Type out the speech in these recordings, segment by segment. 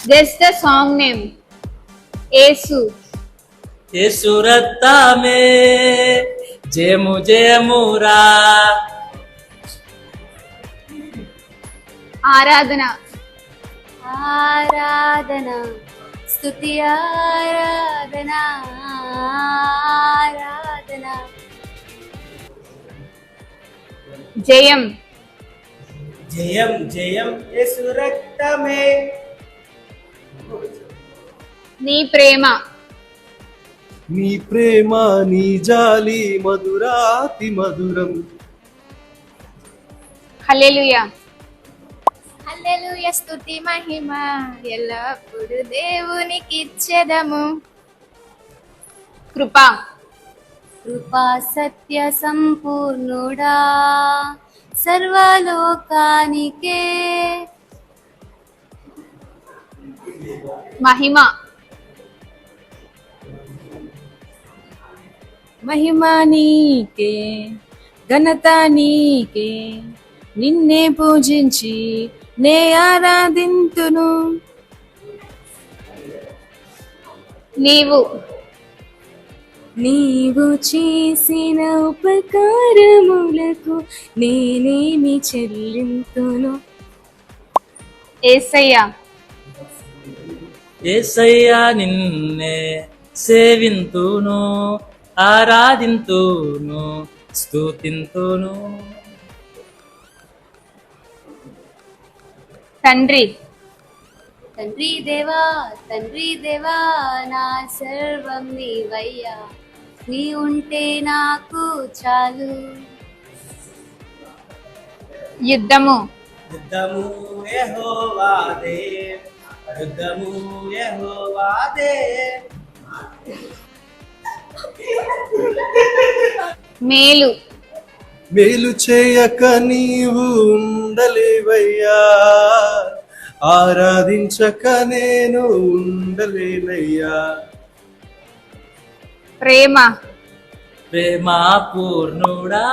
Just the song name. Yesu. యేసు రక్తమే జయము జయమురా. ఆరాధన. ఆరాధన స్తుతి ఆరాధన ఆరాధన. జయం. జయం జయం యేసు రక్తమే. నీ ప్రేమ. నీ ప్రేమ నీ జాలి మధురాతి మధురం. హల్లెలూయా. హల్లెలూయా స్తుతి మహిమ ఎల్లప్పుడు దేవునికి ఇచ్చెదము. కృప. కృపా సత్య సంపూర్ణుడా సర్వలోకానికే. మహిమ. మహిమ నీకే ఘనత నీకే, నిన్నే పూజించి నే ఆరాధింతును. నీవు. నీవు చేసిన ఉపకారములకు నేనేమి చెల్లింతును. యేసయ్యా. యేసయ్యా నిన్నే సేవింతును, ఆరాధింతును, స్తుతింతును. తండ్రి. తండ్రి దేవా నా సర్వం నీవయ్యా, నీ ఉంటే నాకు చాలు. యుద్ధము. యుద్ధము యెహోవాదే, యుద్ధము యెహోవాదే. మేలు. మేలు చేయక నీవు ఉండలేవయ్యా, ఆరాధించక నేను ఉండలేనయ్యా. ప్రేమ. ప్రేమా పూర్ణుడా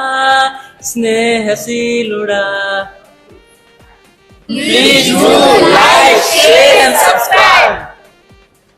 స్నేహశీలుడా. Please do like, share and subscribe.